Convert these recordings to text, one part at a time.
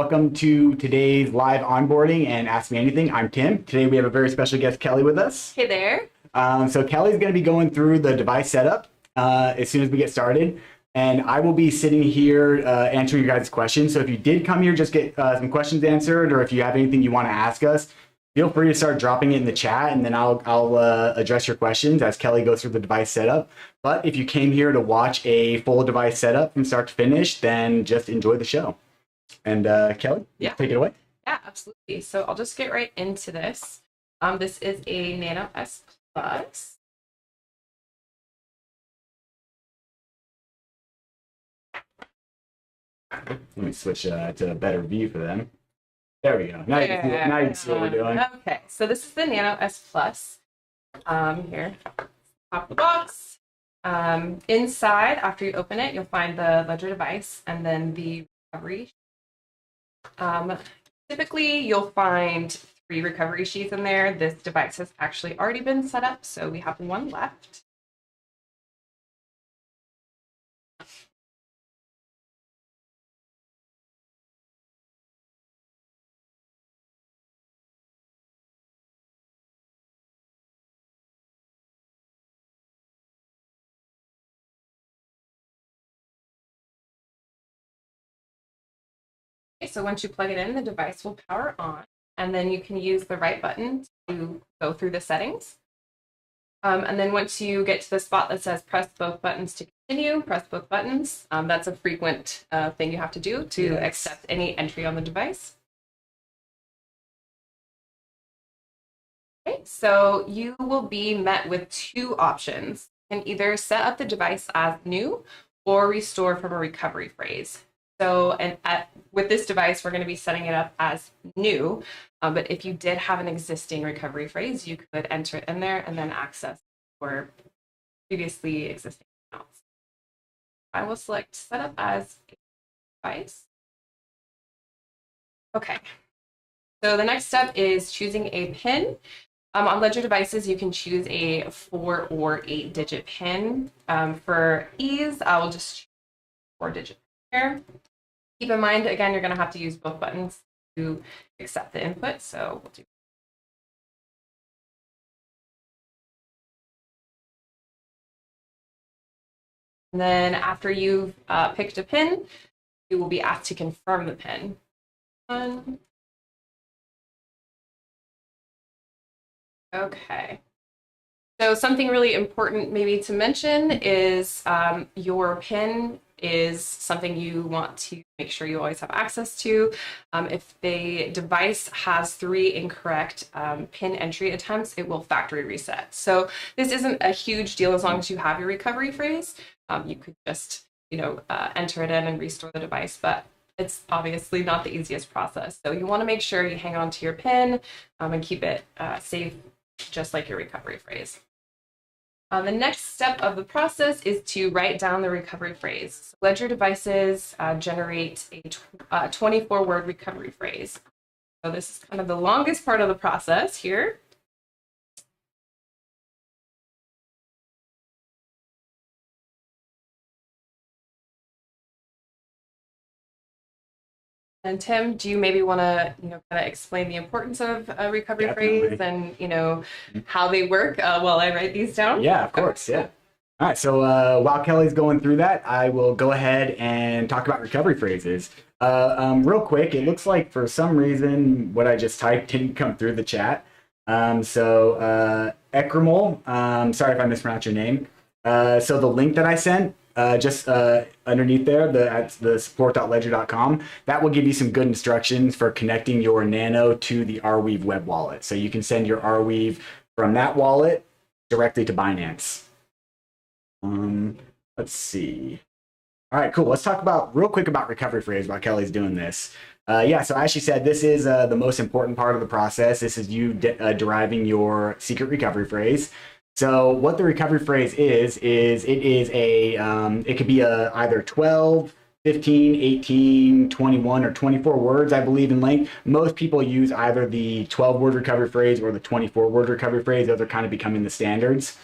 welcome to today's live onboarding and Ask Me Anything. I'm Tim. Today we have a very special guest, Kelly, with us. Hey there. So Kelly's going to be going through the device setup as soon as we get started. And I will be sitting here answering your guys' questions. So if you did come here, just get some questions answered, or if you have anything you want to ask us, feel free to start dropping it in the chat, and then I'll address your questions as Kelly goes through the device setup. But if you came here to watch a full device setup from start to finish, then just enjoy the show. And Kelly, take it away. Yeah, absolutely. So I'll just get right into this. This is a Nano S Plus. Let me switch to a better view for them. There we go. Now you can see what we're doing. Okay, so this is the Nano S Plus. Here, top the box. Inside, after you open it, you'll find the Ledger device and then the recovery. Typically, you'll find 3 recovery sheets in there. This device has actually already been set up, so we have 1 left. So once you plug it in, the device will power on, and then you can use the right button to go through the settings. And then once you get to the spot that says press both buttons to continue, press both buttons. That's a frequent thing you have to do to accept any entry on the device. Okay, so you will be met with 2 options. You can either set up the device as new or restore from a recovery phrase. So, with this device, we're going to be setting it up as new, but if you did have an existing recovery phrase, you could enter it in there and then access for previously existing accounts. I will select setup as a device. Okay, so the next step is choosing a PIN. On Ledger devices, you can choose a 4 or 8-digit PIN. For ease, I will just choose 4-digit here. Keep in mind, again, you're going to have to use both buttons to accept the input. So we'll do. And then after you've picked a PIN, you will be asked to confirm the PIN. Okay. So something really important maybe to mention is your PIN is something you want to make sure you always have access to. If the device has 3 incorrect PIN entry attempts, it will factory reset. So this isn't a huge deal as long as you have your recovery phrase. You could just, enter it in and restore the device, but it's obviously not the easiest process. So you want to make sure you hang on to your PIN and keep it safe, just like your recovery phrase. The next step of the process is to write down the recovery phrase. Ledger devices generate a 24-word recovery phrase. So this is kind of the longest part of the process here. And Tim, do you maybe want to, kind of explain the importance of a recovery phrase and, how they work while I write these down? Yeah, of course. Yeah. All right. So while Kelly's going through that, I will go ahead and talk about recovery phrases. Real quick, it looks like for some reason what I just typed didn't come through the chat. So Ekramol, sorry if I mispronounced your name. So the link that I sent, just underneath there, at the support.ledger.com, that will give you some good instructions for connecting your Nano to the Arweave web wallet. So you can send your Arweave from that wallet directly to Binance. Let's see. All right, cool. Let's talk real quick about recovery phrase while Kelly's doing this. So as she said, this is the most important part of the process. This is you deriving your secret recovery phrase. So what the recovery phrase is it is it could be either 12, 15, 18, 21, or 24 words, I believe, in length. Most people use either the 12-word recovery phrase or the 24-word recovery phrase. Those are kind of becoming the standards.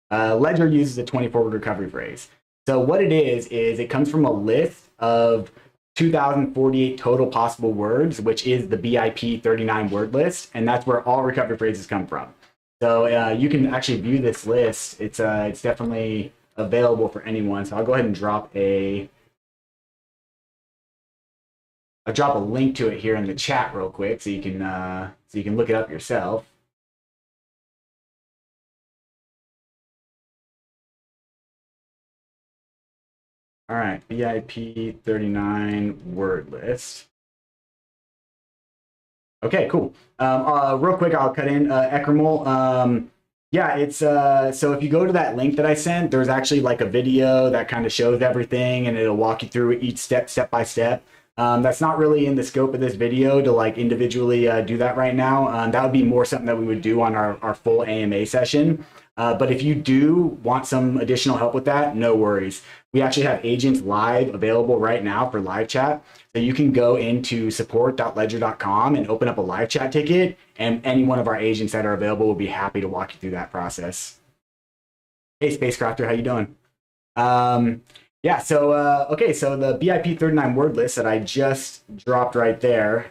Ledger uses a 24-word recovery phrase. So what it is it comes from a list of 2,048 total possible words, which is the BIP 39 word list, and that's where all recovery phrases come from. So you can actually view this list. It's definitely available for anyone. So I'll go ahead and I'll drop a link to it here in the chat real quick, so you can look it up yourself. All right, BIP 39 word list. Okay, cool. Real quick, I'll cut in Ekremel. Yeah, it's so if you go to that link that I sent, there's actually like a video that kind of shows everything, and it'll walk you through each step by step. That's not really in the scope of this video to like individually do that right now. That would be more something that we would do on our full AMA session. But if you do want some additional help with that, no worries. We actually have agents live available right now for live chat. So you can go into support.ledger.com and open up a live chat ticket, and any one of our agents that are available will be happy to walk you through that process. Hey, Spacecrafter, how you doing? Yeah, so okay, so the BIP 39 word list that I just dropped right there.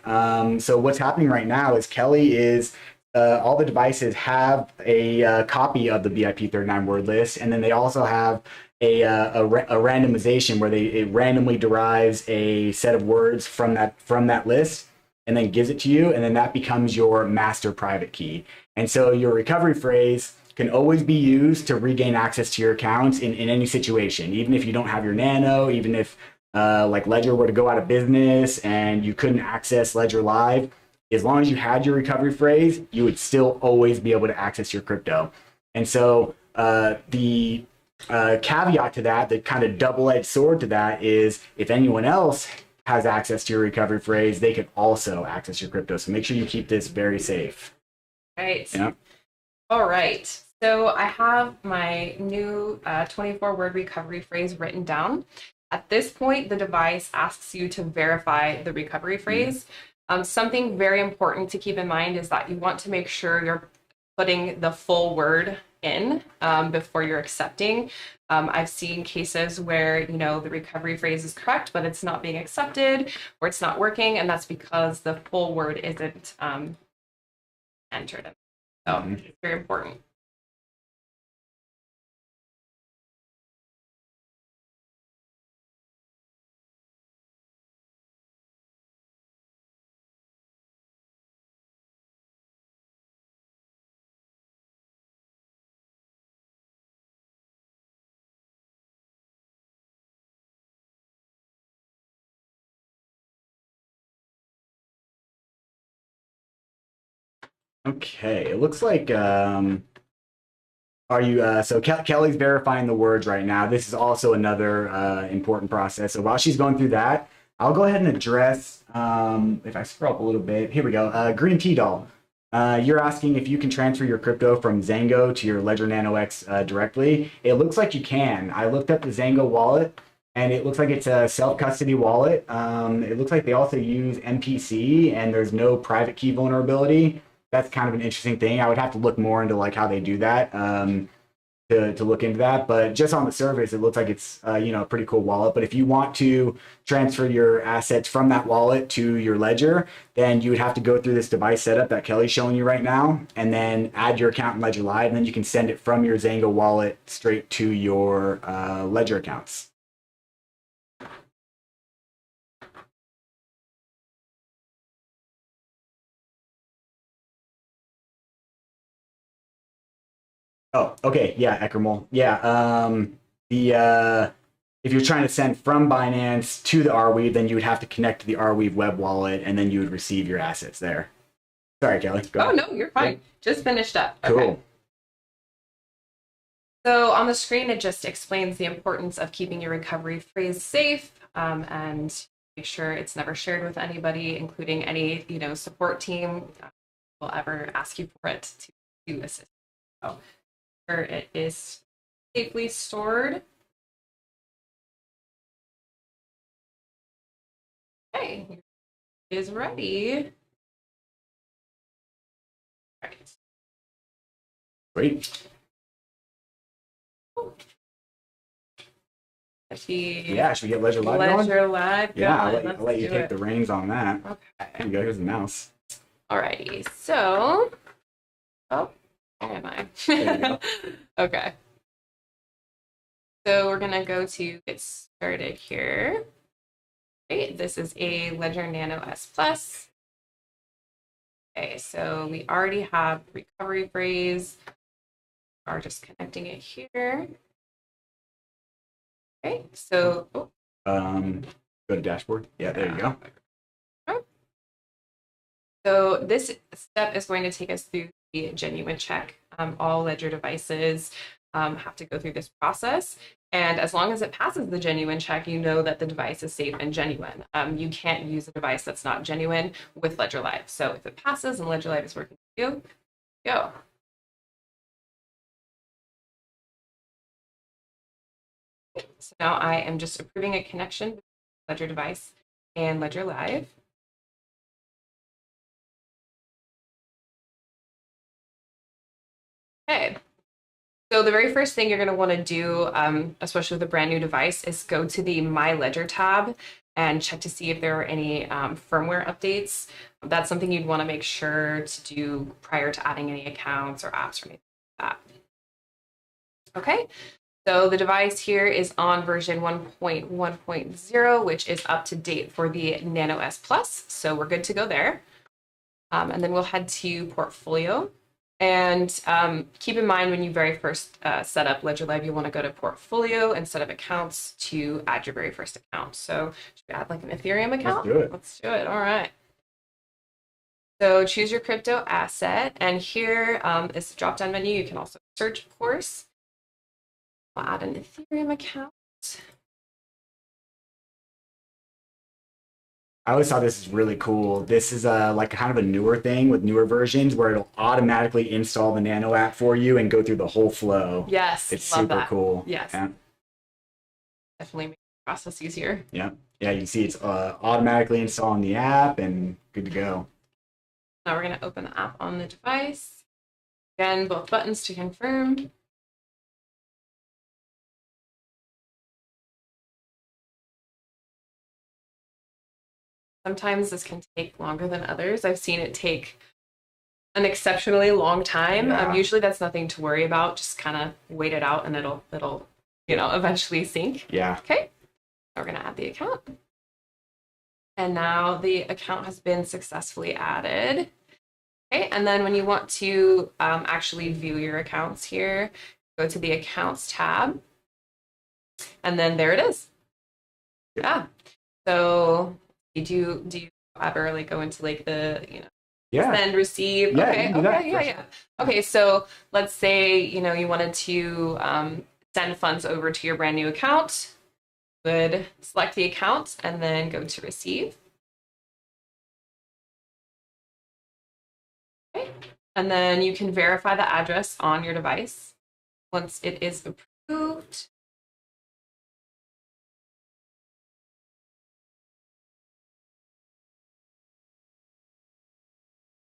So what's happening right now is Kelly is all the devices have a copy of the BIP 39 word list, and then they also have a randomization where it randomly derives a set of words from that list and then gives it to you, and then that becomes your master private key. And so your recovery phrase can always be used to regain access to your accounts in any situation, even if you don't have your Nano, even if like Ledger were to go out of business and you couldn't access Ledger Live. As long as you had your recovery phrase, you would still always be able to access your crypto. And so the caveat to that, the kind of double-edged sword to that, is if anyone else has access to your recovery phrase, they can also access your crypto. So make sure you keep this very safe. Right. Yeah. All right. So I have my new 24-word recovery phrase written down. At this point, the device asks you to verify the recovery phrase. Something very important to keep in mind is that you want to make sure you're putting the full word in before you're accepting. I've seen cases where, the recovery phrase is correct, but it's not being accepted or it's not working, and that's because the full word isn't entered. So it's very important. Okay, it looks like are you so Kelly's verifying the words right now. This is also another important process. So while she's going through that, I'll go ahead and address if I scroll up a little bit. Here we go. Green Tea Doll. You're asking if you can transfer your crypto from Zango to your Ledger Nano X directly. It looks like you can. I looked up the Zango wallet, and it looks like it's a self-custody wallet. It looks like they also use MPC, and there's no private key vulnerability. That's kind of an interesting thing. I would have to look more into like how they do that to look into that. But just on the surface, it looks like it's a pretty cool wallet. But if you want to transfer your assets from that wallet to your ledger, then you would have to go through this device setup that Kelly's showing you right now, and then add your account in Ledger Live, and then you can send it from your Zango wallet straight to your Ledger accounts. Oh, okay. Yeah, Ekremel. Yeah. If you're trying to send from Binance to the Arweave, then you would have to connect to the Arweave web wallet, and then you would receive your assets there. Sorry, Kelly. Go ahead. No, you're fine. Just finished up. Cool. Okay. So on the screen, it just explains the importance of keeping your recovery phrase safe and make sure it's never shared with anybody, including any support team will ever ask you for it to assist. So where it is safely stored. Okay, it is ready. Right. Great. Yeah, should we get Ledger Live going? Ledger Live. Yeah, going. I'll let you take the reins on that. Okay. Here you go. Here's the mouse. Alrighty. So, oh, where am I? Okay. So we're gonna go to get started here. Okay, this is a Ledger Nano S Plus. Okay, so we already have recovery phrase. Are just connecting it here. Okay, so go to dashboard. Yeah, there you go. So this step is going to take us through the genuine check. All Ledger devices have to go through this process. And as long as it passes the genuine check, you know that the device is safe and genuine. You can't use a device that's not genuine with Ledger Live. So if it passes and Ledger Live is working for you, go. So now I am just approving a connection between Ledger device and Ledger Live. Okay. So the very first thing you're going to want to do, especially with a brand new device, is go to the My Ledger tab and check to see if there are any firmware updates. That's something you'd want to make sure to do prior to adding any accounts or apps or anything like that. Okay, so the device here is on version 1.1.0, which is up to date for the Nano S Plus. So we're good to go there. And then we'll head to Portfolio. And keep in mind when you very first set up Ledger Live, you want to go to Portfolio instead of Accounts to add your very first account. So should we add like an Ethereum account? Let's do it. Let's do it. All right. So choose your crypto asset. And here is the drop-down menu. You can also search, of course. I'll add an Ethereum account. I always thought this is really cool. This is like kind of a newer thing with newer versions where it'll automatically install the Nano app for you and go through the whole flow. Yes, it's love super that. cool. Yes, yeah. Definitely make the process easier. Yeah, yeah. You can see it's automatically installing the app and good to go. Now we're going to open the app on the device. Again, both buttons to confirm. Sometimes this can take longer than others. I've seen it take an exceptionally long time. Yeah. Usually that's nothing to worry about. Just kind of wait it out and it'll eventually sync. Yeah. Okay. We're going to add the account. And now the account has been successfully added. Okay. And then when you want to actually view your accounts here, go to the Accounts tab. And then there it is. Yeah. So do you ever like go into like the send, receive? Yeah, okay, yeah. Okay, so let's say you wanted to send funds over to your brand new account. Would select the account and then go to receive. Okay, and then you can verify the address on your device once it is approved.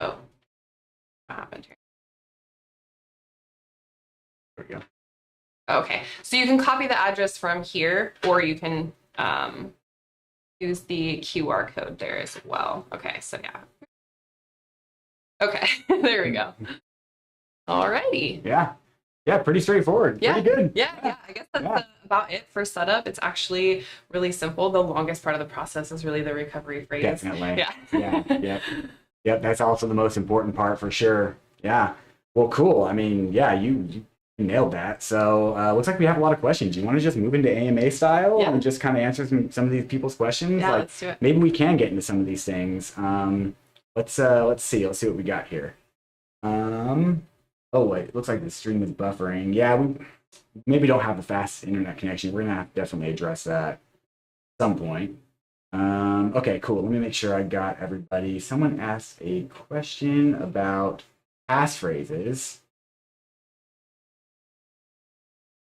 Oh, what happened here? There we go. Okay, so you can copy the address from here, or you can use the QR code there as well. Okay, so yeah. Okay, there we go. Alrighty. Yeah. Yeah, pretty straightforward. Yeah. Pretty good. Yeah. I guess that's about it for setup. It's actually really simple. The longest part of the process is really the recovery phrase. Definitely. Yeah. Yep, that's also the most important part for sure. Yeah. Well, cool. I mean, yeah, you nailed that. So looks like we have a lot of questions. You want to just move into AMA style and just kind of answer some of these people's questions? Yeah, like, let's do it. Maybe we can get into some of these things. Let's see what we got here. Oh wait, it looks like the stream is buffering. Yeah, we maybe don't have the fastest internet connection. We're gonna have to definitely address that at some point. Okay, cool. Let me make sure I got everybody. Someone asked a question about passphrases.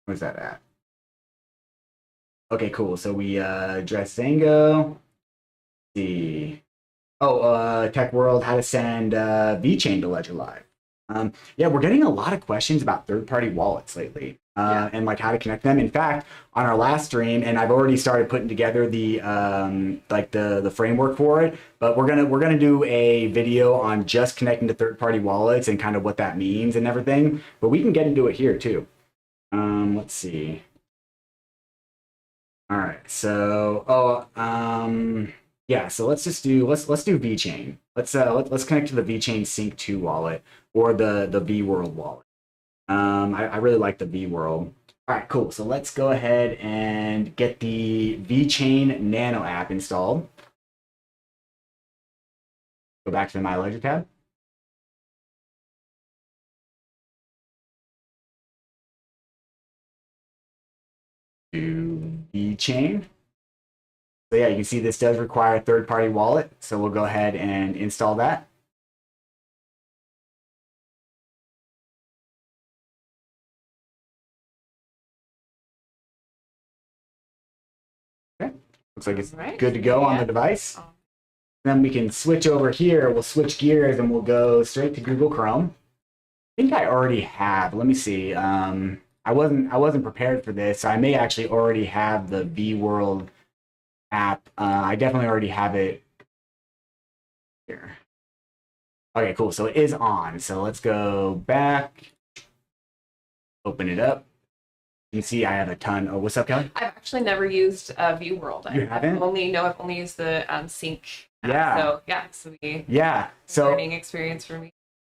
Where's that at? Okay, cool. So we addressed Zango. Let's see. Oh, Tech World, how to send VChain to Ledger Live. Yeah, we're getting a lot of questions about third-party wallets lately, and like how to connect them. In fact, on our last stream, and I've already started putting together the like the framework for it. But we're gonna do a video on just connecting to third-party wallets and kind of what that means and everything. But we can get into it here too. Let's see. All right, so yeah, so let's do VeChain. Let's connect to the VeChain Sync 2 wallet or the V World wallet. I really like the V World. All right, cool. So let's go ahead and get the VeChain Nano app installed. Go back to the My Ledger tab. To VeChain. So yeah, you can see this does require a third-party wallet. So we'll go ahead and install that. Okay, looks like it's good to go on the device. Then we can switch over here. We'll switch gears and we'll go straight to Google Chrome. I think I already have. Let me see. I wasn't prepared for this. So I may actually already have the V World app. I definitely already have it here. Okay, cool. So it is on. So let's go back. Open it up. You can see I have a ton. Oh, what's up, Kelly? I've actually never used V World. You haven't? I've only used the Sync. Yeah. So learning experience for me.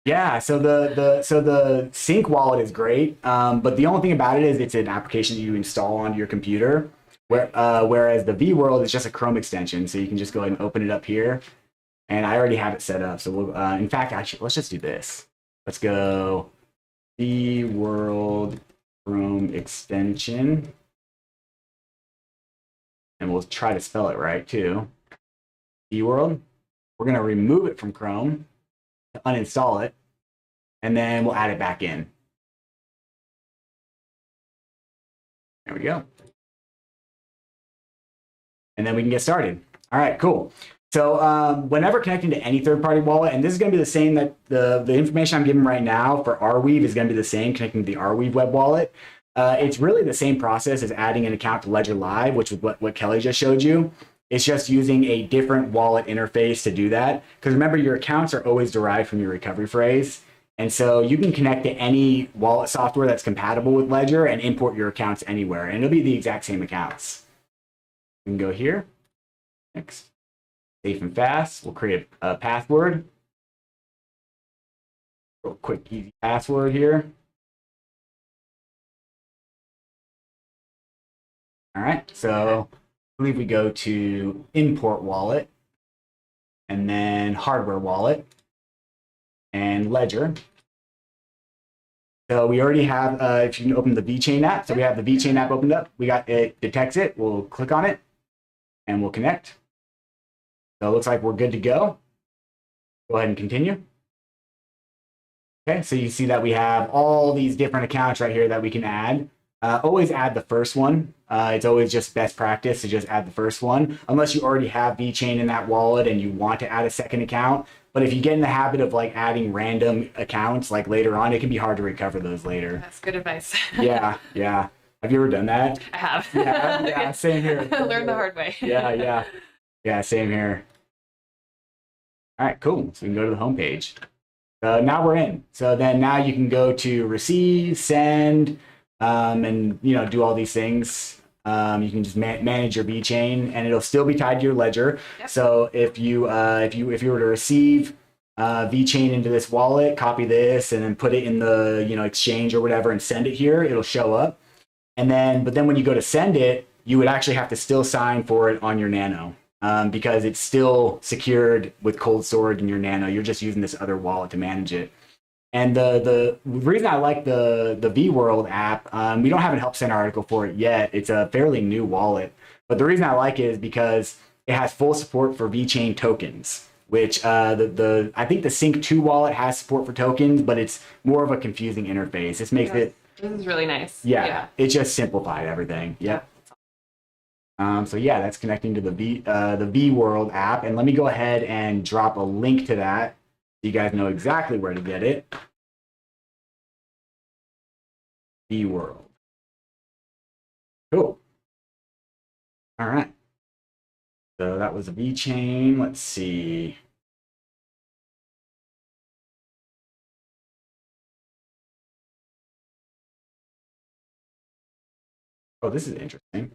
Yeah, so the Sync wallet is great, but the only thing about it is it's an application that you install onto your computer. Whereas the V World is just a Chrome extension, so you can just go ahead and open it up here. And I already have it set up, so we'll. In fact, actually, let's just do this. Let's go V World Chrome extension, and we'll try to spell it right too. V World. We're gonna remove it from Chrome, uninstall it, and then we'll add it back in. There we go. And then we can get started. All right, cool. So whenever connecting to any third-party wallet, and this is going to be the same that the information I'm giving right now for Arweave is going to be the same connecting to the Arweave web wallet. It's really the same process as adding an account to Ledger Live, which is what Kelly just showed you. It's just using a different wallet interface to do that. Because remember, your accounts are always derived from your recovery phrase. And so you can connect to any wallet software that's compatible with Ledger and import your accounts anywhere. And it'll be the exact same accounts. We can go here. Next. Safe and fast. We'll create a password. Real quick, easy password here. All right. So I believe we go to import wallet and then hardware wallet and Ledger. So we already have, if you can open the VeChain app. So we have the VeChain app opened up. We got it, detects it. We'll click on it and we'll connect. So it looks like we're good to go. Go ahead and continue. Okay, so you see that we have all these different accounts right here that we can add. Always add the first one. It's always just best practice to just add the first one, unless you already have VeChain in that wallet and you want to add a second account. But if you get in the habit of like adding random accounts like later on, it can be hard to recover those later. That's good advice. Yeah. Have you ever done that? I have. Yeah, same here. Learn the hard way. Yeah, same here. All right, cool. So we can go to the home page. Now we're in. So then now you can go to receive, send, and do all these things. You can just manage your VeChain, and it'll still be tied to your ledger. Yep. So if you were to receive VeChain into this wallet, copy this, and then put it in the exchange or whatever, and send it here, it'll show up. But then when you go to send it, you would actually have to still sign for it on your Nano. Because it's still secured with cold storage in your Nano. You're just using this other wallet to manage it. And the reason I like the V World app, we don't have a help center article for it yet. It's a fairly new wallet. But the reason I like it is because it has full support for VeChain tokens, which I think the Sync 2 wallet has support for tokens, but it's more of a confusing interface. This makes it... This is really nice. Yeah, it just simplified everything. Yep. So yeah, that's connecting to the V World app, and let me go ahead and drop a link to that so you guys know exactly where to get it. V world. Cool. All right. So that was a V chain. Let's see. Oh, this is interesting.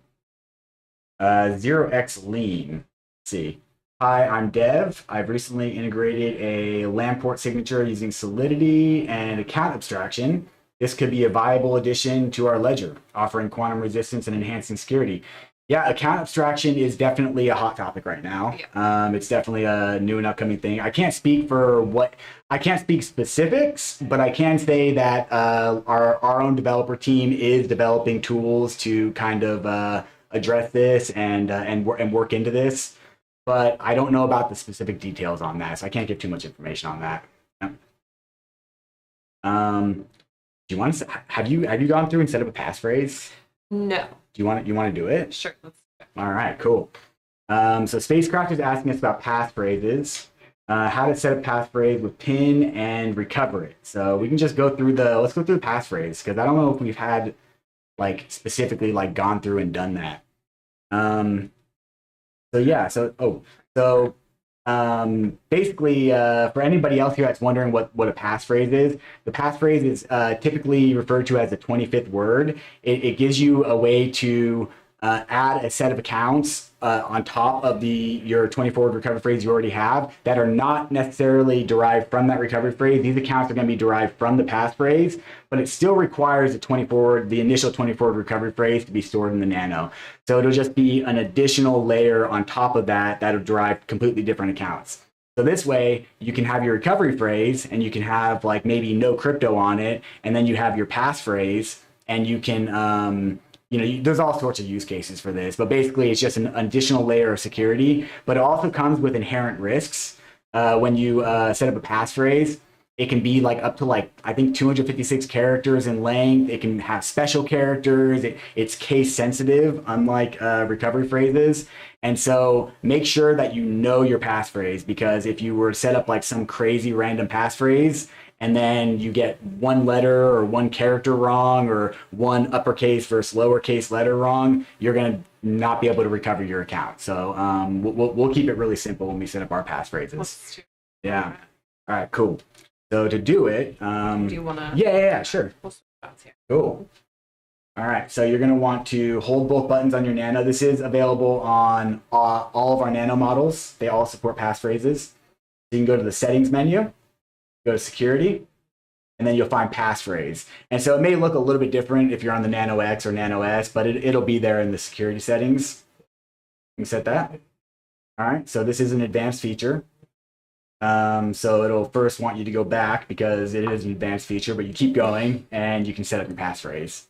0x lean. Let's see. Hi, I'm Dev. I've recently integrated a Lamport signature using Solidity and account abstraction. This could be a viable addition to our ledger, offering quantum resistance and enhancing security. Yeah, account abstraction is definitely a hot topic right now. Yeah. It's definitely a new and upcoming thing. I can't speak specifics, but I can say that our own developer team is developing tools to kind of address this and work into this. But I don't know about the specific details on that, so I can't give too much information on that. Yeah. Do you want to have you gone through and set up a passphrase? No. Do you want to do it? Sure. Let's do it. All right, cool. So Spacecraft is asking us about passphrases, how to set a passphrase with pin and recover it. So we can just let's go through the passphrase because I don't know if we've had like specifically like gone through and done that. So yeah, basically, for anybody else here that's wondering what a passphrase is, the passphrase is typically referred to as the 25th word. It gives you a way to add a set of accounts on top of your 24-word recovery phrase you already have that are not necessarily derived from that recovery phrase. These accounts are going to be derived from the passphrase, but it still requires the initial 24-word recovery phrase to be stored in the nano. So it'll just be an additional layer on top of that that'll derive completely different accounts. So this way, you can have your recovery phrase and you can have like maybe no crypto on it, and then you have your passphrase, and you can there's all sorts of use cases for this, but basically it's just an additional layer of security. But it also comes with inherent risks. When you set up a passphrase, it can be like up to I think 256 characters in length. It can have special characters. It's case sensitive, unlike recovery phrases. And so make sure that you know your passphrase, because if you were to set up like some crazy random passphrase, and then you get one letter or one character wrong or one uppercase versus lowercase letter wrong, you're going to not be able to recover your account. So we'll keep it really simple when we set up our passphrases. Yeah. All right, cool. So to do it, do you want to? Yeah, sure. We'll switch buttons here. Cool. All right, so you're going to want to hold both buttons on your Nano. This is available on all of our Nano models. They all support passphrases. So you can go to the settings menu, go to security, and then you'll find passphrase. And so it may look a little bit different if you're on the Nano X or Nano S, but it'll be there in the security settings. You can set that. All right, so this is an advanced feature. So it'll first want you to go back because it is an advanced feature, but you keep going and you can set up your passphrase.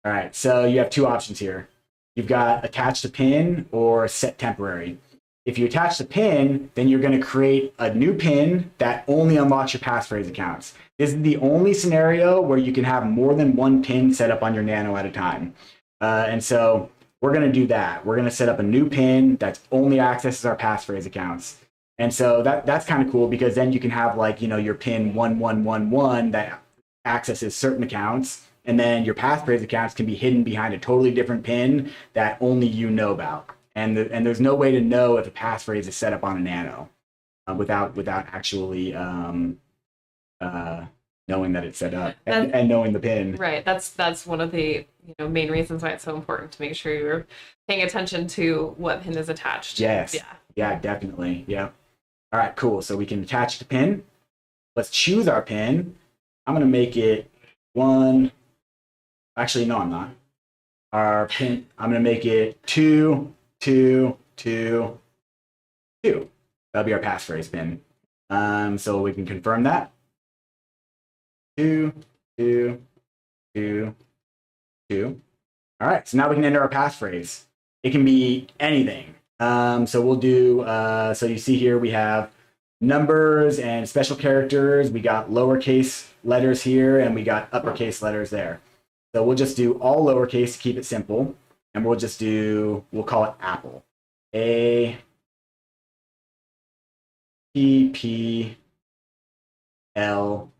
All right, so you have two options here. You've got attach to pin or set temporary. If you attach the pin, then you're going to create a new pin that only unlocks your passphrase accounts. This is the only scenario where you can have more than one pin set up on your Nano at a time. And so we're going to do that. We're going to set up a new pin that only accesses our passphrase accounts. And so that's kind of cool because then you can have your pin 1111 that accesses certain accounts. And then your passphrase accounts can be hidden behind a totally different pin that only you know about. And there's no way to know if a passphrase is set up on a Nano without actually knowing that it's set up and knowing the pin. Right. That's one of the main reasons why it's so important to make sure you're paying attention to what pin is attached. Yes. Yeah. Yeah, definitely. Yeah. All right, cool. So we can attach the pin. Let's choose our pin. I'm going to make it 1. Actually, no, I'm not. Our pin, I'm going to make it 2, 2, 2, 2. That'll be our passphrase pin. So we can confirm that. 2, 2, 2, 2. All right, so now we can enter our passphrase. It can be anything. So we'll do, so you see here we have numbers and special characters. We got lowercase letters here, and we got uppercase letters there. So we'll just do all lowercase to keep it simple. And we'll call it Apple. A P P L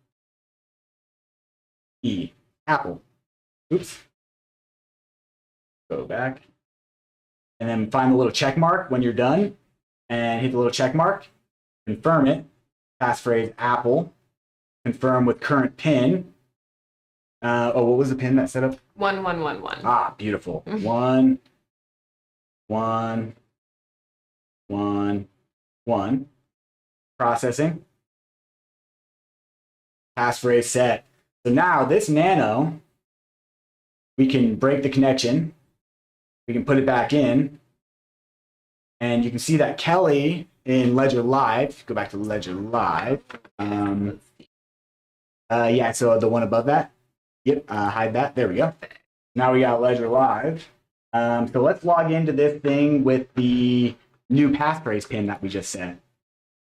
E. Apple. Oops. Go back. And then find the little check mark when you're done and hit the little check mark. Confirm it. Passphrase Apple. Confirm with current PIN. What was the PIN that set up? 1111. Ah, beautiful. 1, 1, 1, 1. Processing. Passphrase set. So now this nano, we can break the connection. We can put it back in. And you can see that Kelly in Ledger Live, go back to Ledger Live. Yeah, so the one above that. Yep, hide that. There we go. Now we got Ledger Live. So let's log into this thing with the new passphrase pin that we just sent.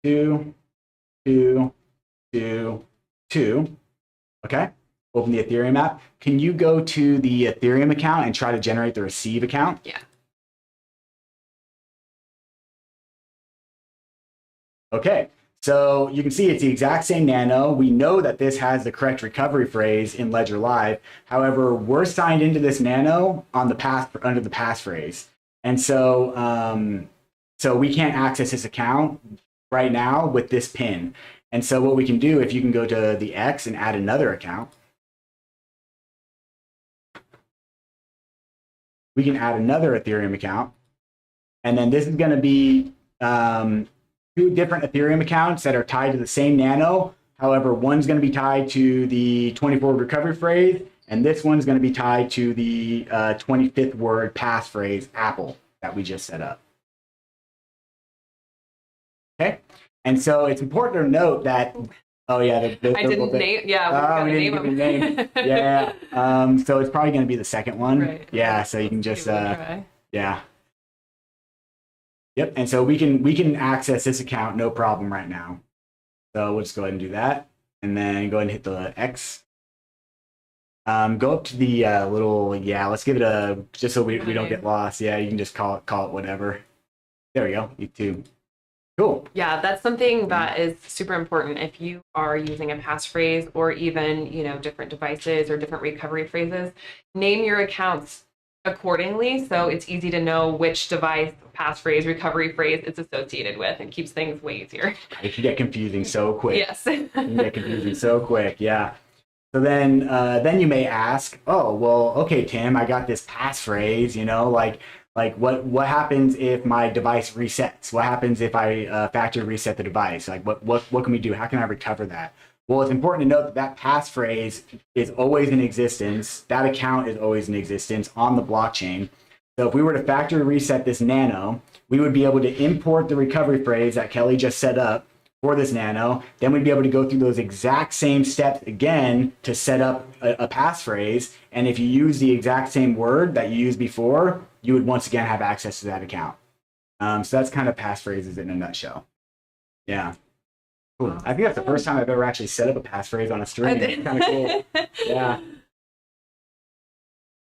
2, 2, 2, 2. Okay. Open the Ethereum app. Can you go to the Ethereum account and try to generate the receive account? Yeah. Okay. So you can see it's the exact same nano. We know that this has the correct recovery phrase in Ledger Live. However, we're signed into this nano on the under the passphrase. And so, so we can't access this account right now with this pin. And so what we can do, if you can go to the X and add another account, we can add another Ethereum account. And then this is going to be 2 different Ethereum accounts that are tied to the same nano. However, one's going to be tied to the 24-word recovery phrase, and this one's going to be tied to the 25th word passphrase Apple that we just set up. Okay, and so it's important to note that. Oh yeah, I didn't name. Yeah, we didn't give a name. Yeah, so it's probably going to be the second one. Right. Yeah, so you can just yeah. Yep, and so we can access this account no problem right now. So we'll just go ahead and do that, and then go ahead and hit the X. Go up to the little let's give it a just so we don't get lost. Yeah, you can just call it whatever. There we go. You too. Cool. Yeah, that's something that is super important if you are using a passphrase or even, different devices or different recovery phrases. Name your accounts accordingly so it's easy to know which device, passphrase, recovery phrase it's associated with, and keeps things way easier. It can get confusing so quick. Yes. It can get confusing so quick. Yeah. So then you may ask, oh, well, okay, Tim, I got this passphrase, like what happens if my device resets? What happens if I factory reset the device? Like what can we do? How can I recover that? Well, it's important to note that passphrase is always in existence. That account is always in existence on the blockchain. So if we were to factory reset this nano, we would be able to import the recovery phrase that Kelly just set up for this nano. Then we'd be able to go through those exact same steps again to set up a passphrase. And if you use the exact same word that you used before, you would once again have access to that account. So that's kind of passphrases in a nutshell. Yeah. Cool. I think that's the first time I've ever actually set up a passphrase on a string. It's kind of cool. Yeah.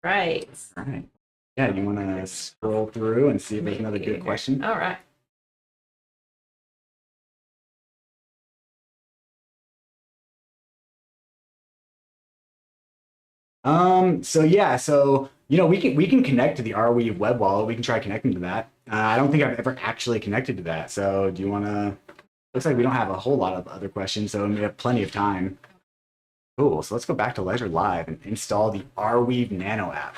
Right. All right. Yeah, you want to scroll through and see if there's another good question? All right. So we can connect to the Arweave web wallet. We can try connecting to that. I don't think I've ever actually connected to that. So do you want to? Looks like we don't have a whole lot of other questions, so we have plenty of time. Cool. So let's go back to Ledger Live and install the Arweave Nano app.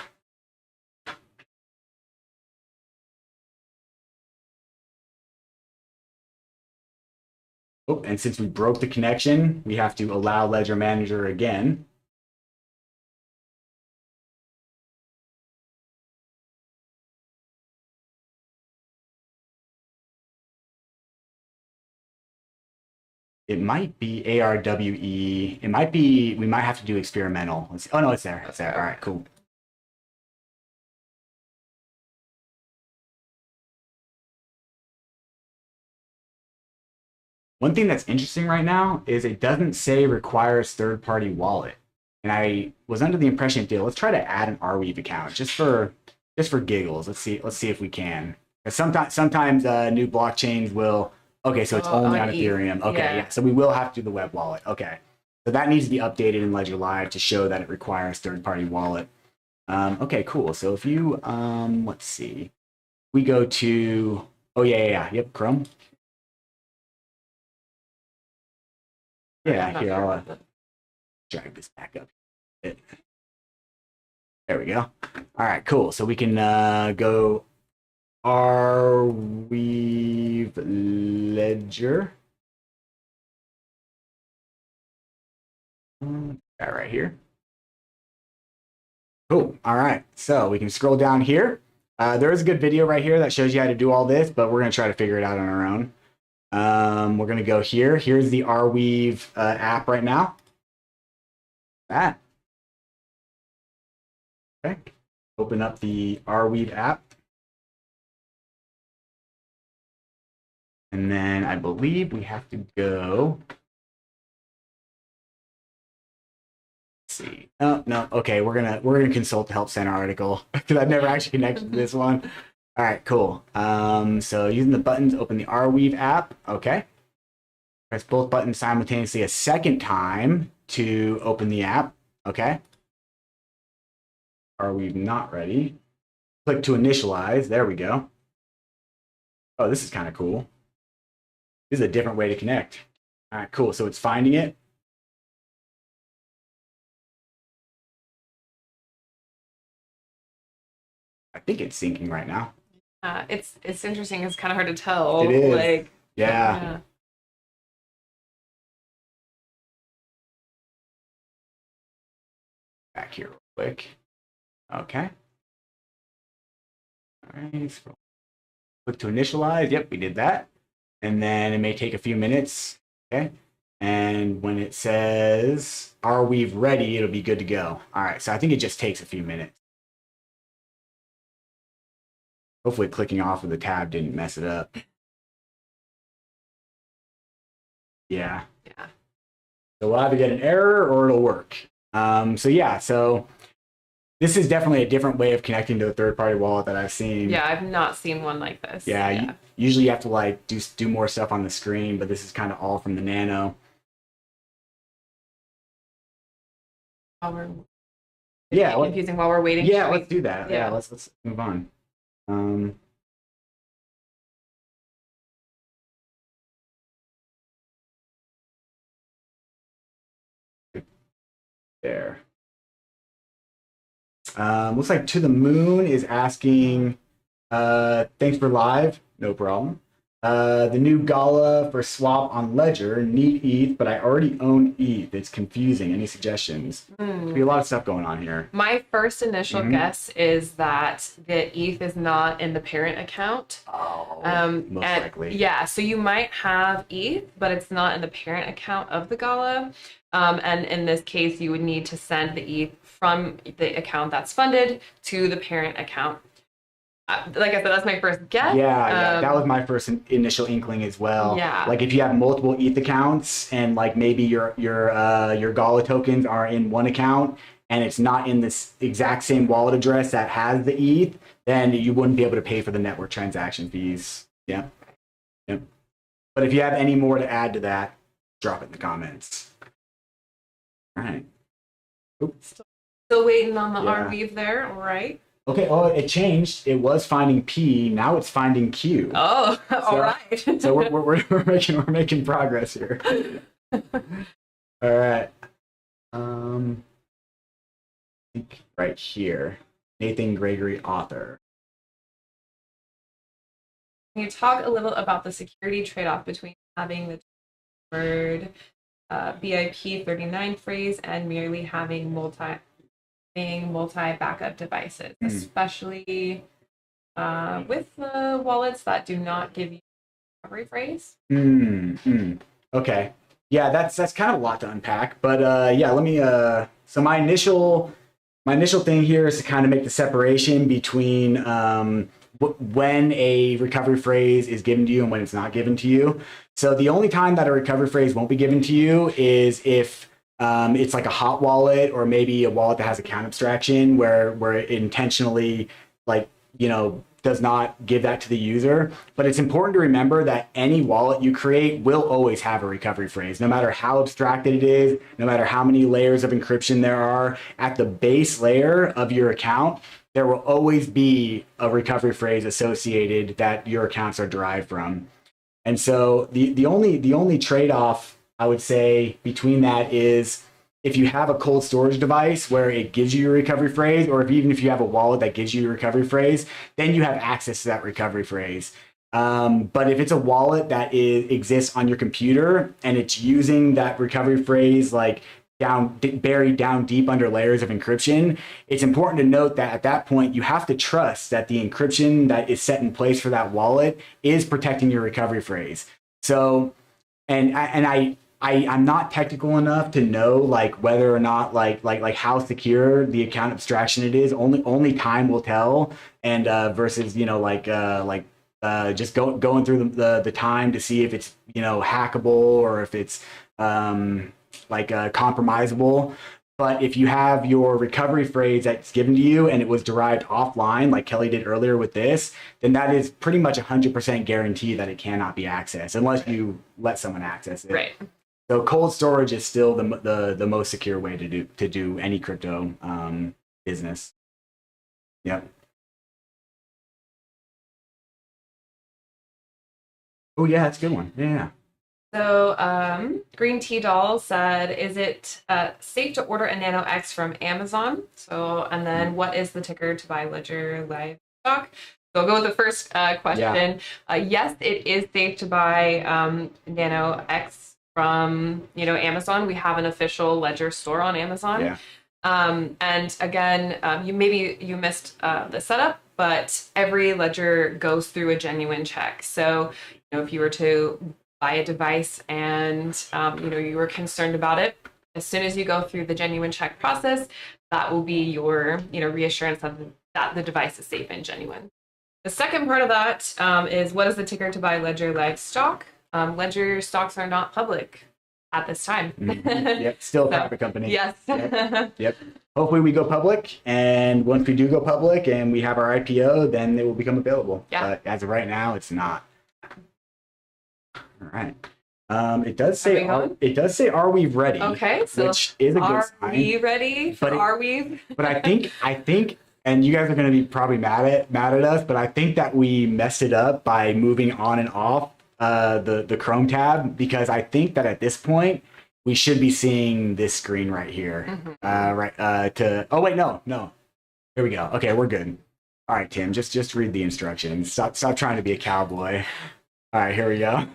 Oh, and since we broke the connection, we have to allow Ledger Manager again. It might be ARWE. It might be, we might have to do experimental. Let's see. Oh no, it's there. It's there. All right, cool. One thing that's interesting right now is it doesn't say requires third-party wallet. And I was under the impression, let's try to add an Arweave account just for giggles. Let's see if we can. Sometimes new blockchains will. Okay, so it's only on Ethereum. Okay, yeah. So we will have to do the web wallet. Okay. So that needs to be updated in Ledger Live to show that it requires third-party wallet. Okay, cool. So if you, let's see, we go to, oh yeah, yep, Chrome. Yeah, here, I'll drag this back up. There we go. All right, cool. So we can go Arweave Ledger. Right here. Cool. All right. So we can scroll down here. There is a good video right here that shows you how to do all this, but we're going to try to figure it out on our own. We're going to go here. Here's the Arweave app right now. That. Okay. Open up the Arweave app. And then I believe we have to go. Let's see. Oh, no. Okay, we're gonna consult the Help Center article because I've never actually connected to this one. All right, cool. So using the buttons, open the Arweave app. Okay. Press both buttons simultaneously a second time to open the app. Okay. Arweave not ready. Click to initialize. There we go. Oh, this is kind of cool. This is a different way to connect. All right, cool. So it's finding it. I think it's syncing right now. It's interesting. It's kind of hard to tell. It is. Like, yeah. Back here real quick. Okay. All right. Scroll. Click to initialize. Yep, we did that. And then it may take a few minutes. Okay. And when it says Arweave ready, it'll be good to go. All right. So I think it just takes a few minutes. Hopefully clicking off of the tab didn't mess it up. Yeah. Yeah. So we'll either get an error or it'll work. So yeah, so this is definitely a different way of connecting to a third-party wallet that I've seen. Yeah, I've not seen one like this. Yeah. Usually you have to like do more stuff on the screen, but this is kind of all from the Nano. Confusing while we're waiting. Yeah, let's do that. Yeah, let's move on. There. Looks like To the Moon is asking, thanks for live, no problem. The new Gala for swap on Ledger, need ETH, but I already own ETH. It's confusing. Any suggestions? There'll be a lot of stuff going on here. My first initial guess is that the ETH is not in the parent account. Oh, most likely. Yeah, so you might have ETH, but it's not in the parent account of the Gala. And in this case, you would need to send the ETH from the account that's funded to the parent account. Like I said, that's my first guess. Yeah, that was my first initial inkling as well. Yeah. Like if you have multiple ETH accounts and like maybe your Gala tokens are in one account and it's not in this exact same wallet address that has the ETH, then you wouldn't be able to pay for the network transaction fees. Yeah. Yep. But if you have any more to add to that, drop it in the comments. All right. Oops. Still waiting on the Arweave there, all right? Okay, oh, it changed. It was finding P, now it's finding Q. Oh, all right. So we're making progress here. All right. I think right here, Nathan Gregory, author. Can you talk a little about the security trade-off between having the word BIP 39 phrase and merely having multi backup devices, especially with the wallets that do not give you recovery phrase? Okay. Yeah, that's kind of a lot to unpack, but yeah, let me so my initial thing here is to kind of make the separation between when a recovery phrase is given to you and when it's not given to you. So the only time that a recovery phrase won't be given to you is if it's like a hot wallet or maybe a wallet that has account abstraction where it intentionally, like, you know, does not give that to the user. But it's important to remember that any wallet you create will always have a recovery phrase, no matter how abstracted it is, no matter how many layers of encryption there are. At the base layer of your account, there will always be a recovery phrase associated that your accounts are derived from. And so the only trade-off I would say between that is if you have a cold storage device where it gives you your recovery phrase, or even if you have a wallet that gives you your recovery phrase, then you have access to that recovery phrase. But if it's a wallet that exists on your computer and it's using that recovery phrase like buried down deep under layers of encryption, it's important to note that at that point you have to trust that the encryption that is set in place for that wallet is protecting your recovery phrase. So, I'm not technical enough to know like whether or not like how secure the account abstraction it is. Only time will tell. And versus just going through the time to see if it's hackable or if it's compromisable. But if you have your recovery phrase that's given to you and it was derived offline, like Kelly did earlier with this, then that is pretty much 100% guarantee that it cannot be accessed unless you let someone access it. Right. So cold storage is still the most secure way to do any crypto business. Yep. Oh yeah, that's a good one. Yeah. So Green Tea Doll said, is it safe to order a Nano X from Amazon? So, and then what is the ticker to buy Ledger Live stock? So I'll go with the first question. Yeah. Yes, it is safe to buy Nano X from Amazon. We have an official Ledger store on Amazon. Yeah. And again, you missed the setup, but every Ledger goes through a genuine check. So if you were to buy a device and you were concerned about it, as soon as you go through the genuine check process, that will be your reassurance that the device is safe and genuine. The second part of that is, what is the ticker to buy Ledger Live stock? Ledger stocks are not public at this time. Yep, still a private company. Yes. Yep. Hopefully we go public, and once we do go public and we have our IPO, then it will become available. Yeah. But as of right now, it's not. All right. It does say are we ready? Okay, so which is a good sign. Are we ready for Are We? But I think, and you guys are going to be probably mad at us, but I think that we messed it up by moving on and off the Chrome tab, because I think that at this point we should be seeing this screen right here. Mm-hmm. Oh wait, no. Here we go. Okay, we're good. All right, Tim, just read the instructions. Stop trying to be a cowboy. All right, here we go.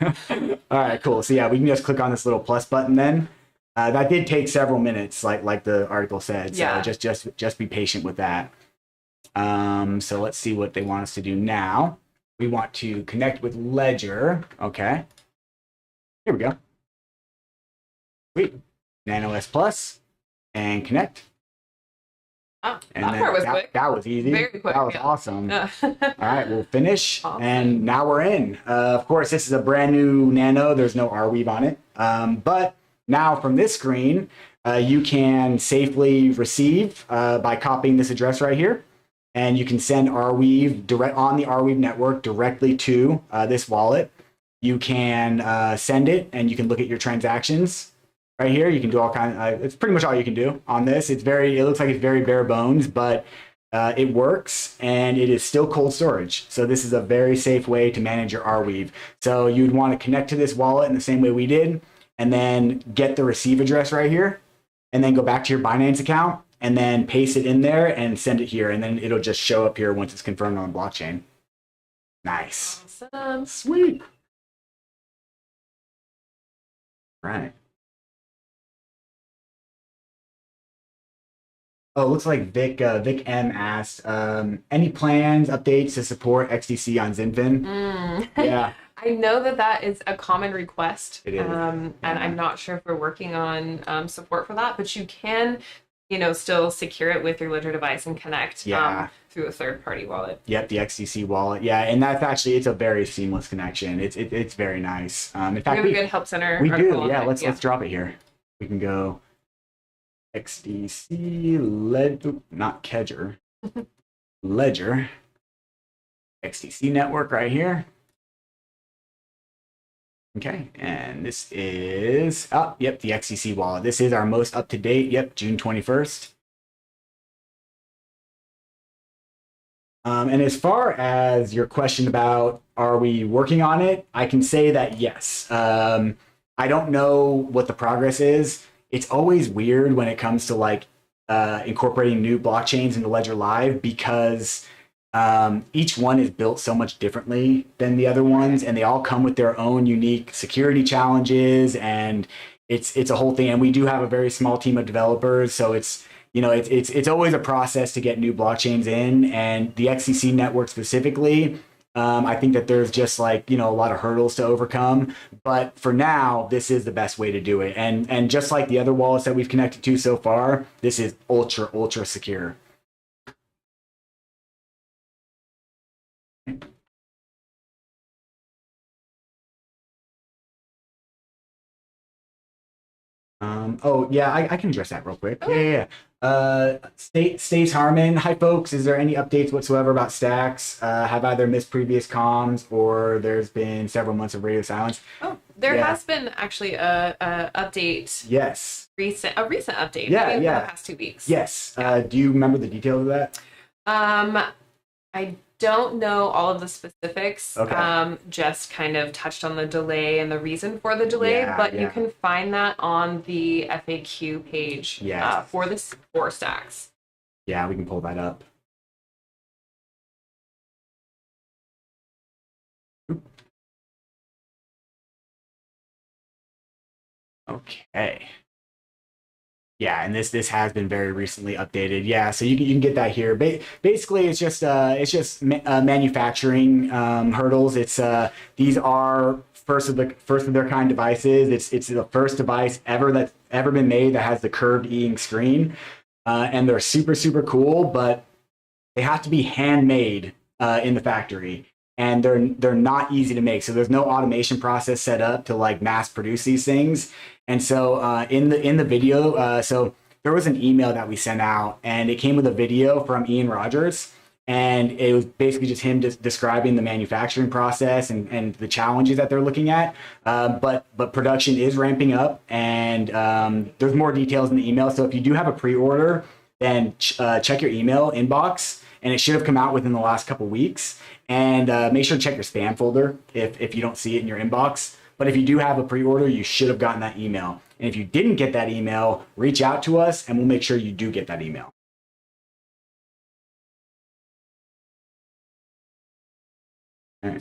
All right, cool. So yeah, we can just click on this little plus button then. That did take several minutes, like the article said. So yeah. just be patient with that. So let's see what they want us to do now. We want to connect with Ledger. Okay. Here we go. Sweet. Nano S Plus and connect. Oh, and that part was quick. That was easy. Very quick. That was awesome. All right, we'll finish. Awesome. And now we're in. Of course, this is a brand new Nano. There's no Arweave on it. But now from this screen, you can safely receive by copying this address right here. And you can send Arweave direct on the Arweave network directly to this wallet. You can send it, and you can look at your transactions right here. You can do all kinds. It's pretty much all you can do on this. It looks like it's very bare bones, but it works, and it is still cold storage. So this is a very safe way to manage your Arweave. So you'd want to connect to this wallet in the same way we did, and then get the receive address right here, and then go back to your Binance account, and then paste it in there and send it here, and then it'll just show up here once it's confirmed on the blockchain. Nice. Awesome. Sweet. Right. Oh, it looks like Vic M asked, any plans, updates to support XDC on Zinfin? Yeah. I know that is a common request. It is. And I'm not sure if we're working on support for that, but you can still secure it with your Ledger device and connect through a third-party wallet. Yep, the XDC wallet. Yeah, and that's actually, it's a very seamless connection. It's very nice. In fact, we have a good help center. We do. Yeah, let's drop it here. We can go XDC not Kedger, Ledger. XTC network right here. Okay, and this is, oh, yep, the XTC wallet. This is our most up-to-date, yep, June 21st. And as far as your question about are we working on it, I can say that yes. I don't know what the progress is. It's always weird when it comes to like incorporating new blockchains into Ledger Live because each one is built so much differently than the other ones, and they all come with their own unique security challenges, and it's a whole thing. And we do have a very small team of developers, so it's always a process to get new blockchains in, and the XCC network specifically. I think that there's just like a lot of hurdles to overcome, but for now, this is the best way to do it. And just like the other wallets that we've connected to so far, this is ultra secure. Oh yeah, I can address that real quick. Yeah. Stace Harmon. Hi folks, is there any updates whatsoever about Stacks? Have either missed previous comms or there's been several months of radio silence? Oh, there has been actually a update. Yes. A recent update. Yeah, maybe yeah. In the past 2 weeks. Yes. Do you remember the details of that? I don't know all of the specifics. Okay. Just kind of touched on the delay and the reason for the delay, but you can find that on the FAQ page for Stacks. Yeah, we can pull that up. Okay. Yeah, and this has been very recently updated. Yeah, so you can get that here. Basically, it's just manufacturing hurdles. It's these are first of their kind devices. It's the first device ever that's ever been made that has the curved e-ink screen, and they're super cool. But they have to be handmade in the factory, and they're not easy to make. So there's no automation process set up to like mass produce these things. And so in the video, so there was an email that we sent out, and it came with a video from Ian Rogers, and it was basically just him describing the manufacturing process and the challenges that they're looking at. But production is ramping up, and there's more details in the email. So if you do have a pre-order, then check your email inbox, and it should have come out within the last couple weeks. And make sure to check your spam folder if you don't see it in your inbox. But if you do have a pre-order, you should have gotten that email. And if you didn't get that email, reach out to us and we'll make sure you do get that email. All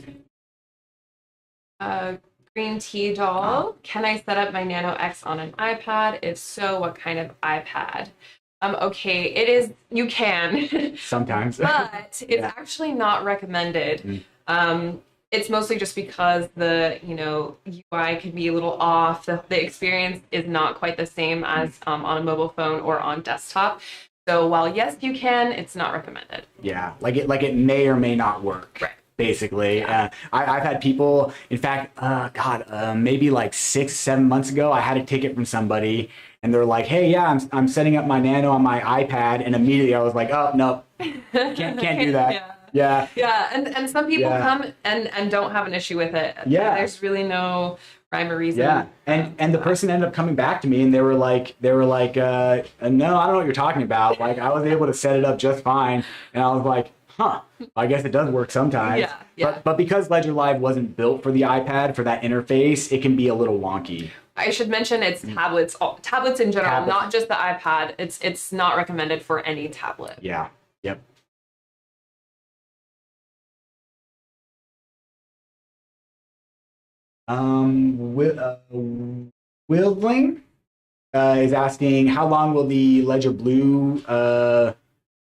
right. Green Tea Doll. Can I set up my Nano X on an iPad? If so, what kind of iPad? Okay, it is, you can. Sometimes. But it's actually not recommended. It's mostly just because the UI could be a little off. The experience is not quite the same as on a mobile phone or on desktop. So while yes, you can, it's not recommended. Yeah, like it may or may not work. Right. Basically, I've had people. In fact, maybe like 6-7 months ago, I had a ticket from somebody, and they're like, "Hey, yeah, I'm setting up my Nano on my iPad," and immediately I was like, "Oh no, can't do that." Yeah. And some people come and don't have an issue with it. Yeah. There's really no rhyme or reason. Yeah. And the person ended up coming back to me, and they were like, no, I don't know what you're talking about. Like, I was able to set it up just fine. And I was like, huh, I guess it does work sometimes. Yeah. But because Ledger Live wasn't built for the iPad, for that interface, it can be a little wonky. I should mention it's tablets in general, not just the iPad. It's not recommended for any tablet. Yeah. Yep. Wildling is asking, how long will the Ledger Blue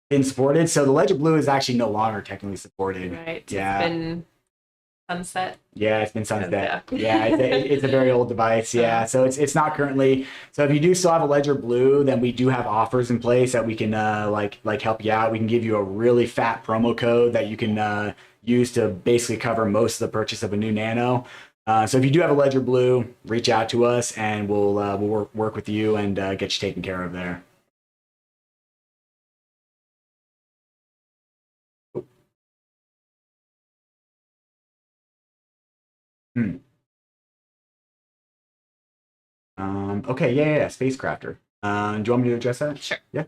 been supported? So the Ledger Blue is actually no longer technically supported. Right. Yeah. It's been sunset. Yeah, it's been sunset. Yeah, it's a very old device. Yeah, so it's not currently. So if you do still have a Ledger Blue, then we do have offers in place that we can like help you out. We can give you a really fat promo code that you can use to basically cover most of the purchase of a new Nano. So if you do have a Ledger Blue, reach out to us and we'll work with you and get you taken care of there. Hmm. Okay, yeah, spacecrafter. Do you want me to address that? Sure. Yeah.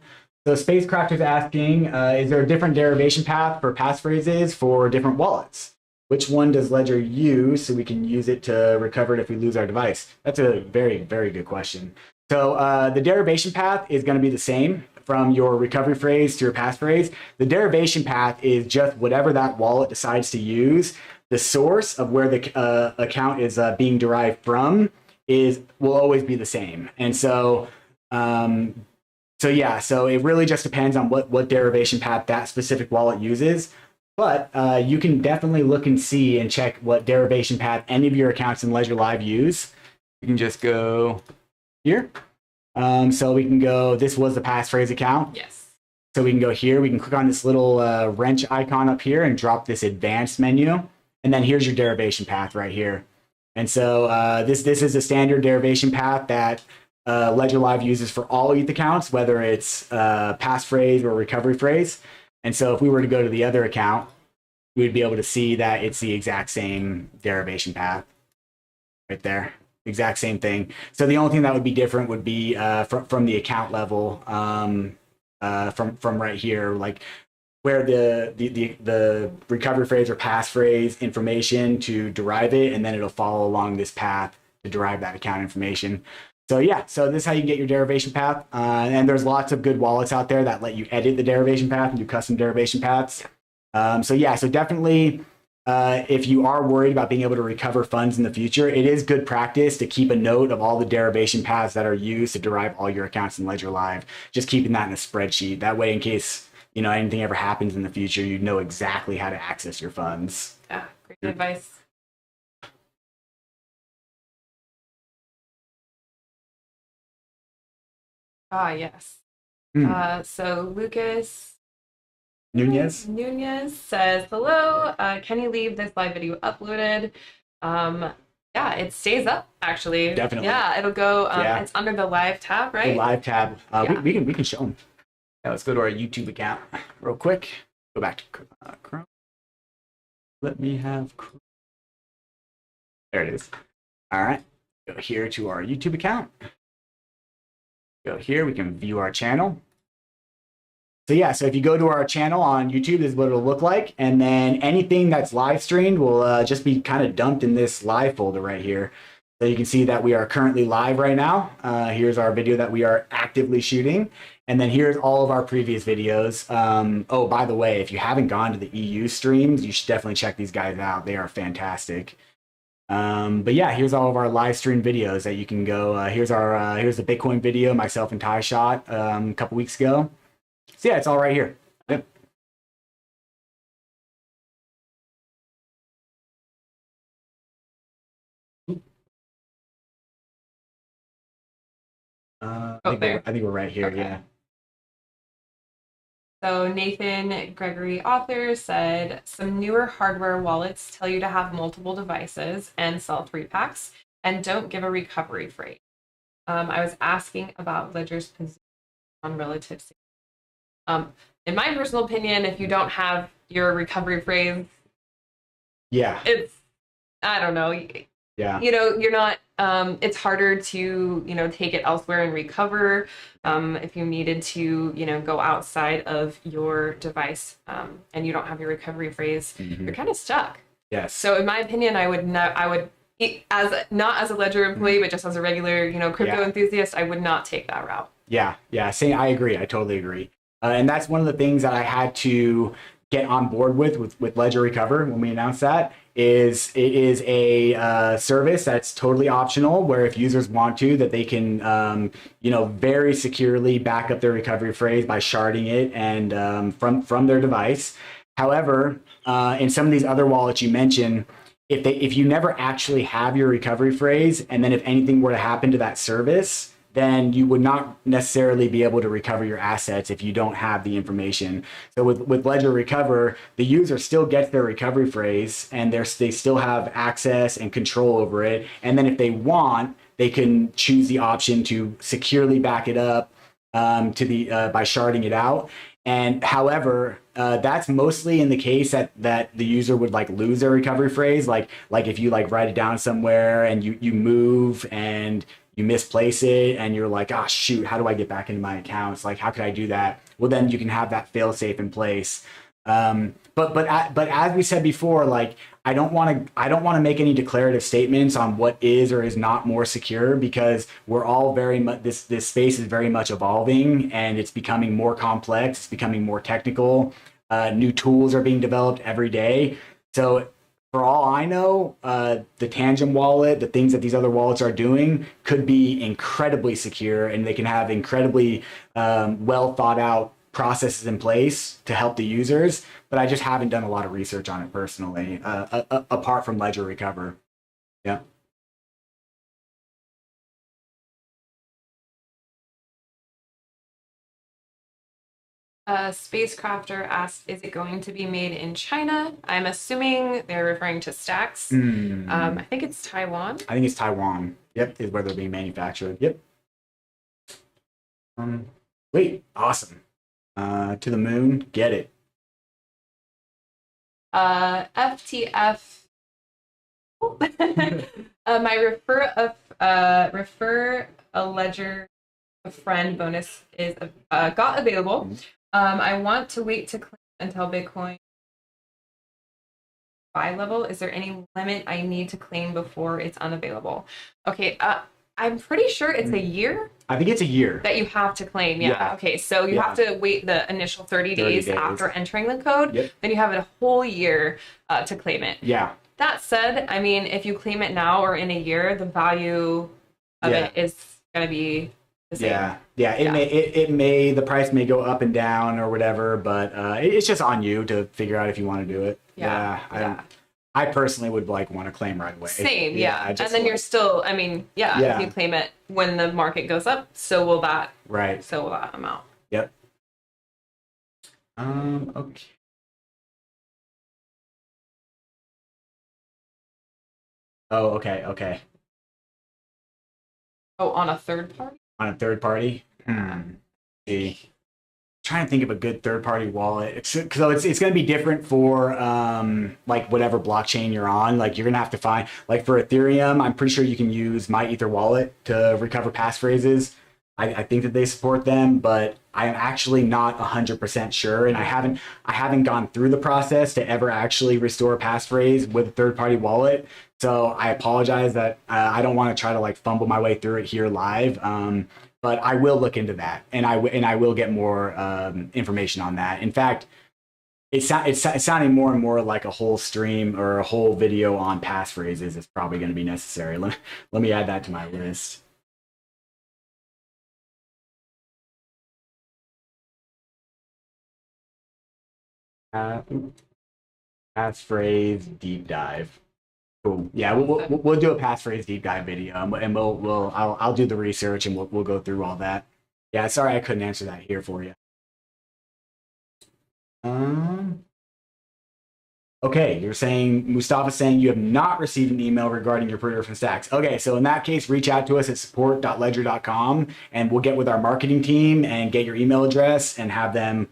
So spacecraft is asking, is there a different derivation path for passphrases for different wallets? Which one does Ledger use so we can use it to recover it if we lose our device? That's a very, very good question. So the derivation path is going to be the same from your recovery phrase to your passphrase. The derivation path is just whatever that wallet decides to use. The source of where the account is being derived from will always be the same. And so so it really just depends on what derivation path that specific wallet uses. But you can definitely look and see and check what derivation path any of your accounts in Ledger Live use. You can just go here. So we can go, this was the passphrase account. Yes. So we can go here. We can click on this little wrench icon up here and drop this advanced menu. And then here's your derivation path right here. And so this is a standard derivation path that Ledger Live uses for all ETH accounts, whether it's passphrase or recovery phrase. And so if we were to go to the other account, we'd be able to see that it's the exact same derivation path right there. Exact same thing. So the only thing that would be different would be from the account level, from right here, like where the recovery phrase or passphrase information to derive it, and then it'll follow along this path to derive that account information. So yeah, so this is how you get your derivation path. And there's lots of good wallets out there that let you edit the derivation path and do custom derivation paths. So definitely, if you are worried about being able to recover funds in the future, it is good practice to keep a note of all the derivation paths that are used to derive all your accounts in Ledger Live. Just keeping that in a spreadsheet. That way, in case anything ever happens in the future, you know exactly how to access your funds. Yeah, great advice. Ah, yes. So Lucas Nunez says, hello, can you leave this live video uploaded? Yeah, it stays up actually. Definitely. Yeah, it'll go, it's under the live tab, right? The live tab. We can show them. Yeah, let's go to our YouTube account real quick. Go back to Chrome. Let me have Chrome. There it is. All right. Go here to our YouTube account. Go here, we can view our channel. So if you go to our channel on YouTube, this is what it'll look like. And then anything that's live streamed will just be kind of dumped in this live folder right here. So you can see that we are currently live right now. Here's our video that we are actively shooting. And then here's all of our previous videos. Oh, by the way, if you haven't gone to the EU streams, you should definitely check these guys out. They are fantastic. But yeah, here's all of our live stream videos that you can go. Here's the Bitcoin video myself and Ty shot a couple weeks ago. So yeah, it's all right here. Yep. I think we're right here. Okay. Yeah. So Nathan Gregory Author said, some newer hardware wallets tell you to have multiple devices and sell 3 packs and don't give a recovery phrase. I was asking about Ledger's position on relative safety. In my personal opinion, if you don't have your recovery phrase, it's, I don't know. Yeah. You're not, it's harder to, take it elsewhere and recover. If you needed to, go outside of your device and you don't have your recovery phrase, you're kind of stuck. Yes. So in my opinion, not as a Ledger employee, but just as a regular, crypto enthusiast, I would not take that route. Yeah. Same. I agree. I totally agree. And that's one of the things that I had to get on board with Ledger Recover when we announced that. It is a service that's totally optional, where if users want to, that they can very securely back up their recovery phrase by sharding it and from their device. However, in some of these other wallets you mentioned, if you never actually have your recovery phrase, and then if anything were to happen to that service, then you would not necessarily be able to recover your assets if you don't have the information. So with Ledger Recover, the user still gets their recovery phrase, and they still have access and control over it. And then if they want, they can choose the option to securely back it up to the by sharding it out. And however, that's mostly in the case that the user would like lose their recovery phrase, like if you like write it down somewhere and you move and you misplace it and you're like, oh shoot, how do I get back into my accounts? Like, how could I do that? Well, then you can have that fail safe in place. But as we said before, like I don't want to make any declarative statements on what is or is not more secure, because we're all very much this space is very much evolving and it's becoming more complex. It's becoming more technical. New tools are being developed every day. So for all I know, the Tangent wallet, the things that these other wallets are doing, could be incredibly secure, and they can have incredibly well thought out processes in place to help the users. But I just haven't done a lot of research on it personally, apart from Ledger Recover. Yeah. Spacecrafter asked, is it going to be made in China? I'm assuming they're referring to Stacks. I think it's Taiwan. I think it's Taiwan. Yep, is where they're being manufactured. Yep. Wait, awesome. To the moon, get it. FTF. My refer a ledger a friend bonus is got available. I want to wait to claim until Bitcoin buy level. Is there any limit I need to claim before it's unavailable? Okay, I'm pretty sure it's a year. I think it's a year that you have to claim. Yeah. Okay, so you have to wait the initial 30 days after entering the code. Yep. Then you have a whole year to claim it. Yeah. That said, I mean, if you claim it now or in a year, the value of it is going to be the same. Yeah. It may the price may go up and down or whatever, but it's just on you to figure out if you want to do it. I personally would like want to claim right away. Same, and then you're still, I mean, if you claim it when the market goes up, so will that. Right. So will that amount. Yep. Okay. Oh, okay. Oh, on a third party? On a third party? See. Trying to think of a good third-party wallet. So it's going to be different for like whatever blockchain you're on. Like you're going to have to find, like for Ethereum, I'm pretty sure you can use My Ether wallet to recover passphrases. I think that they support them, but I'm actually not 100% sure, and I haven't gone through the process to ever actually restore a passphrase with a third-party wallet. So I apologize that I don't want to try to like fumble my way through it here live. But I will look into that, and I will get more information on that. In fact, it's sounding more and more like a whole stream or a whole video on passphrases is probably going to be necessary. Let me add that to my list. Passphrase deep dive. Cool. Yeah, we'll do a passphrase deep dive video, and I'll do the research and we'll go through all that. Yeah, sorry I couldn't answer that here for you. Okay, you're saying Mustafa's saying you have not received an email regarding your pre-order from Stacks. Okay, so in that case, reach out to us at support.ledger.com and we'll get with our marketing team and get your email address and have them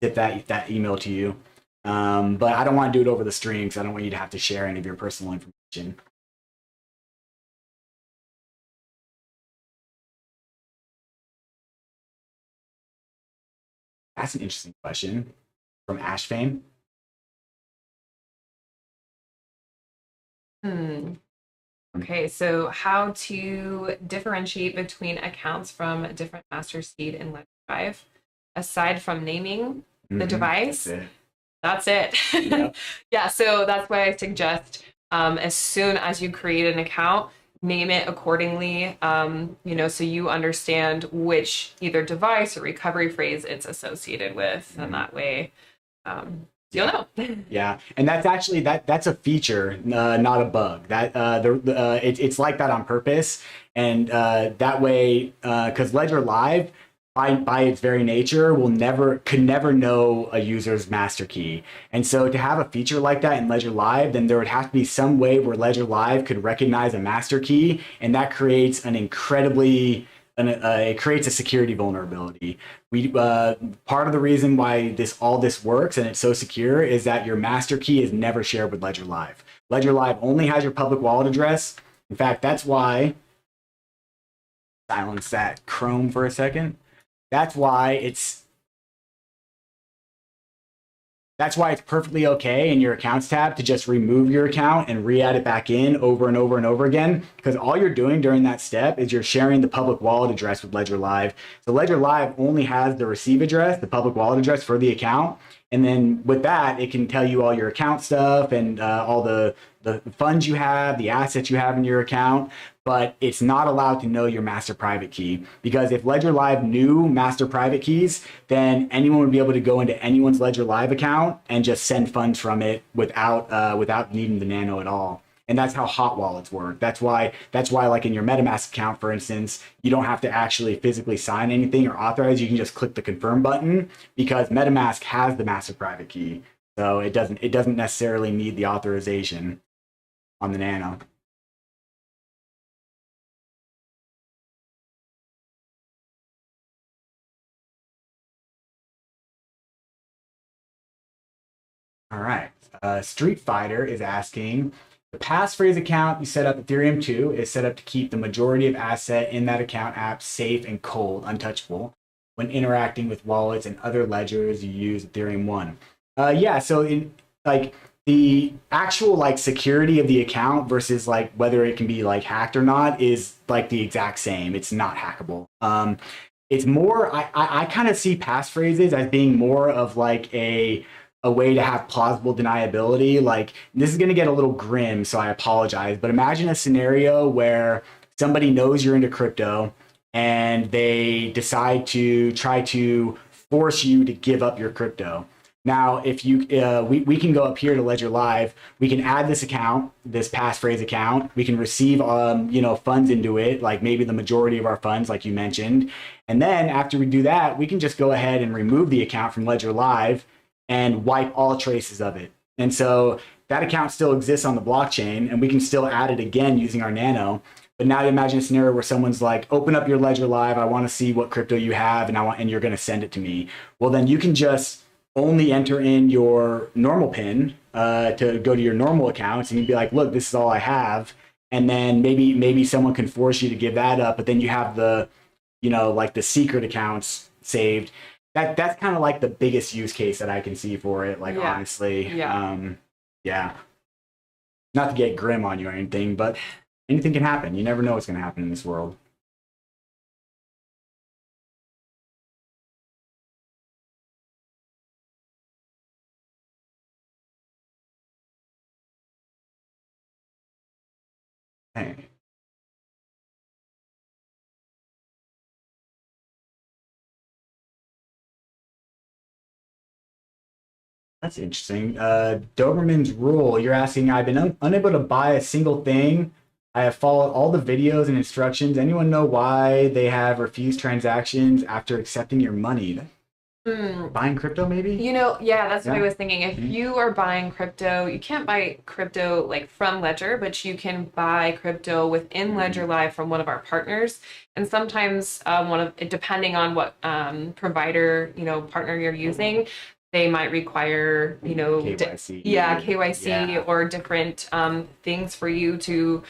get that email to you. But I don't want to do it over the stream because I don't want you to have to share any of your personal information. That's an interesting question from Ash Fame. Okay, so how to differentiate between accounts from different master seed and ledger drive, aside from naming the device. That's it. Yep. Yeah, so that's why I suggest as soon as you create an account, name it accordingly, so you understand which either device or recovery phrase it's associated with, and that way you'll know. Yeah, and that's actually that's a feature, not a bug. That it's like that on purpose, and that way, because Ledger Live, by its very nature, could never know a user's master key. And so to have a feature like that in Ledger Live, then there would have to be some way where Ledger Live could recognize a master key, and that creates an incredibly it creates a security vulnerability. Part of the reason why all this works and it's so secure is that your master key is never shared with Ledger Live. Ledger Live only has your public wallet address. In fact, that's why, silence that Chrome for a second. That's why it's perfectly okay in your accounts tab to just remove your account and re-add it back in over and over and over again, because all you're doing during that step is you're sharing the public wallet address with Ledger Live. So Ledger Live only has the receive address, the public wallet address for the account. And then with that, it can tell you all your account stuff and all the funds you have, the assets you have in your account, but it's not allowed to know your master private key, because if Ledger Live knew master private keys, then anyone would be able to go into anyone's Ledger Live account and just send funds from it without needing the Nano at all. And that's how hot wallets work. That's why like in your MetaMask account, for instance, you don't have to actually physically sign anything or authorize. You can just click the confirm button, because MetaMask has the master private key. So it doesn't necessarily need the authorization on the Nano. All right. Street Fighter is asking, the passphrase account you set up Ethereum 2 is set up to keep the majority of asset in that account app safe and cold, untouchable, when interacting with wallets and other ledgers you use Ethereum 1. Yeah, so like the actual like security of the account versus like whether it can be like hacked or not is like the exact same. It's not hackable. It's more, I kind of see passphrases as being more of like a way to have plausible deniability. Like, this is going to get a little grim, so I apologize, but imagine a scenario where somebody knows you're into crypto and they decide to try to force you to give up your crypto. Now, if you, we can go up here to Ledger Live. We can add this account, this passphrase account. We can receive, funds into it, like maybe the majority of our funds, like you mentioned. And then after we do that, we can just go ahead and remove the account from Ledger Live and wipe all traces of it. And so that account still exists on the blockchain, and we can still add it again using our Nano. But now imagine a scenario where someone's like, open up your Ledger Live. I want to see what crypto you have, and you're going to send it to me. Well, then you can just only enter in your normal PIN to go to your normal accounts, and you'd be like, look, this is all I have. And then maybe someone can force you to give that up, but then you have the, like the secret accounts saved. That's kind of like the biggest use case that I can see for it. Like, yeah. Honestly, yeah. Not to get grim on you or anything, but anything can happen. You never know what's going to happen in this world. Hey. That's interesting. Doberman's rule. You're asking, I've been unable to buy a single thing. I have followed all the videos and instructions. Anyone know why they have refused transactions after accepting your money? Buying crypto, maybe? Yeah, that's what I was thinking. If you are buying crypto, you can't buy crypto like from Ledger, but you can buy crypto within Ledger Live from one of our partners. And sometimes depending on what provider, partner you're using, they might require, KYC. KYC or different things for you to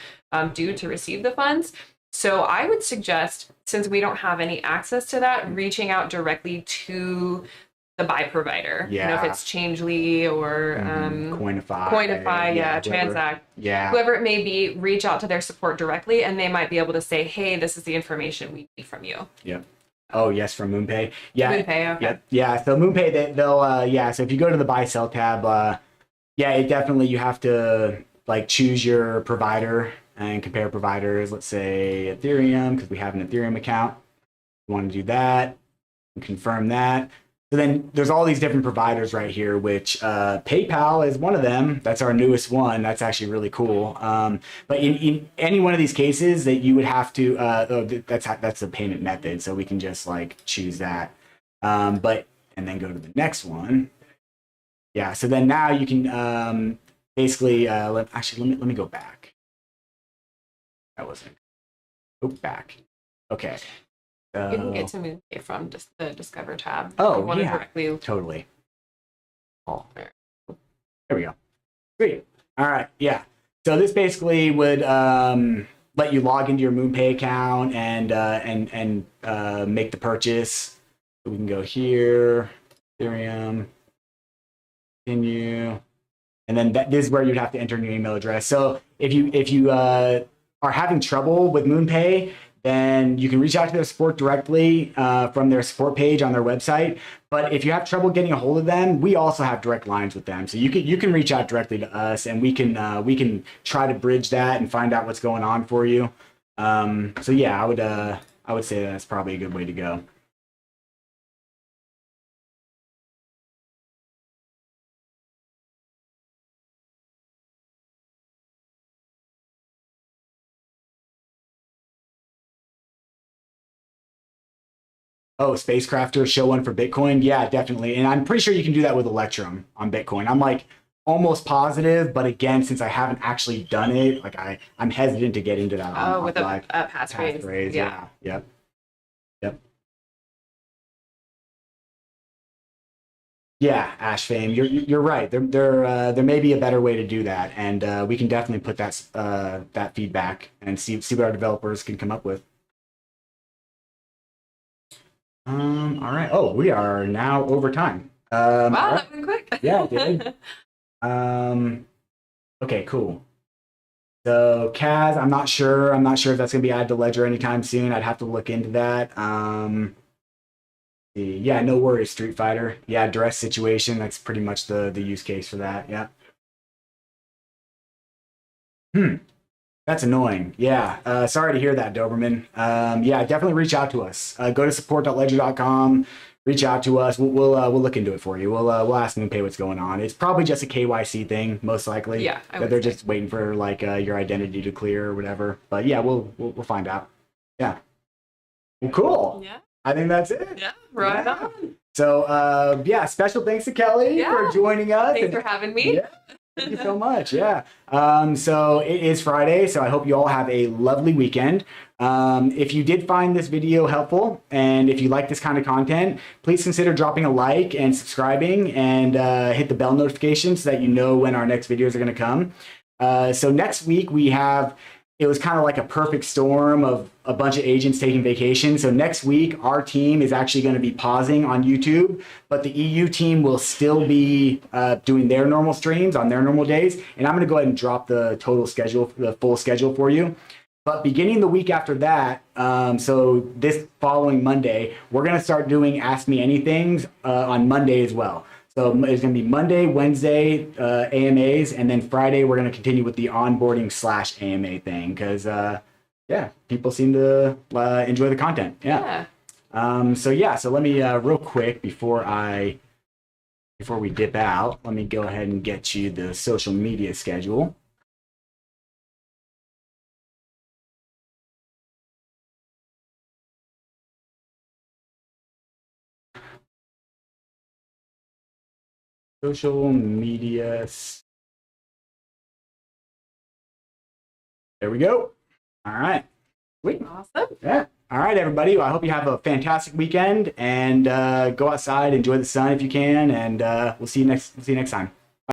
do to receive the funds. So I would suggest, since we don't have any access to that, reaching out directly to the buy provider. Yeah. If it's Changely or Coinify, Transact, whoever it may be, reach out to their support directly, and they might be able to say, hey, this is the information we need from you. Yep. Oh, yes, from MoonPay. Yeah. MoonPay, okay. Yeah. So MoonPay, they'll so if you go to the buy sell tab, it definitely, you have to like choose your provider and compare providers. Let's say Ethereum, because we have an Ethereum account. You want to do that and confirm that. So then there's all these different providers right here, which PayPal is one of them. That's our newest one. That's actually really cool. But in any one of these cases that you would have to, that's a payment method. So we can just like choose that. And then go to the next one. Yeah. So then now you can basically, let me go back. That wasn't. Back. Okay. You can get So, to MoonPay from just the Discover tab. oh, You want to yeah, directly. totally. Oh, there we go. Sweet. All right. Yeah. So this basically would let you log into your MoonPay account and make the purchase. So we can go here, Ethereum, continue, and then this is where you'd have to enter in your email address. So if you are having trouble with MoonPay, then you can reach out to their support directly from their support page on their website. But if you have trouble getting a hold of them, we also have direct lines with them. So you can reach out directly to us, and we can try to bridge that and find out what's going on for you. So yeah, I would say that's probably a good way to go. Oh, spacecrafter, show one for Bitcoin. Yeah, definitely. And I'm pretty sure you can do that with Electrum on Bitcoin. I'm like almost positive, but again, since I haven't actually done it, like I'm hesitant to get into that on With live. a passphrase. Yeah. Yep. Yep. Yeah, Ash Fame. You're right. There may be a better way to do that, and we can definitely put that feedback and see what our developers can come up with. All right. Oh, we are now over time. Wow, all right. that went quick. Yeah, it did. Okay, cool. So Kaz, I'm not sure. I'm not sure if that's gonna be added to Ledger anytime soon. I'd have to look into that. Yeah, no worries, Street Fighter. Yeah, duress situation. That's pretty much the use case for that. Yeah. That's annoying. Yeah. Sorry to hear that, Doberman. Yeah, definitely reach out to us. Go to support.ledger.com. Reach out to us. We'll look into it for you. We'll ask them to pay what's going on. It's probably just a KYC thing, most likely. Yeah, that they're just waiting for like your identity to clear or whatever. But yeah, we'll find out. Yeah. Well, cool. Yeah. I think that's it. Yeah. Right on. So yeah, special thanks to Kelly for joining us. Thanks for having me. Yeah. Thank you so much. Yeah. So it is Friday, so I hope you all have a lovely weekend. If you did find this video helpful, and if you like this kind of content, please consider dropping a like and subscribing, and hit the bell notification so that you know when our next videos are going to come. So next week it was kind of like a perfect storm of a bunch of agents taking vacation. So next week, our team is actually going to be pausing on YouTube, but the EU team will still be doing their normal streams on their normal days. And I'm going to go ahead and drop the total schedule, the full schedule for you. But beginning the week after that, so this following Monday, we're going to start doing Ask Me Anythings on Monday as well. So it's going to be Monday, Wednesday, AMAs, and then Friday we're going to continue with the onboarding / AMA thing because, yeah, people seem to enjoy the content. Yeah. So let me real quick before we dip out, let me go ahead and get you the social media schedule. Social media. There we go. All right. Sweet. Awesome. Yeah. All right, everybody. Well, I hope you have a fantastic weekend and go outside, enjoy the sun if you can, and we'll see you next time.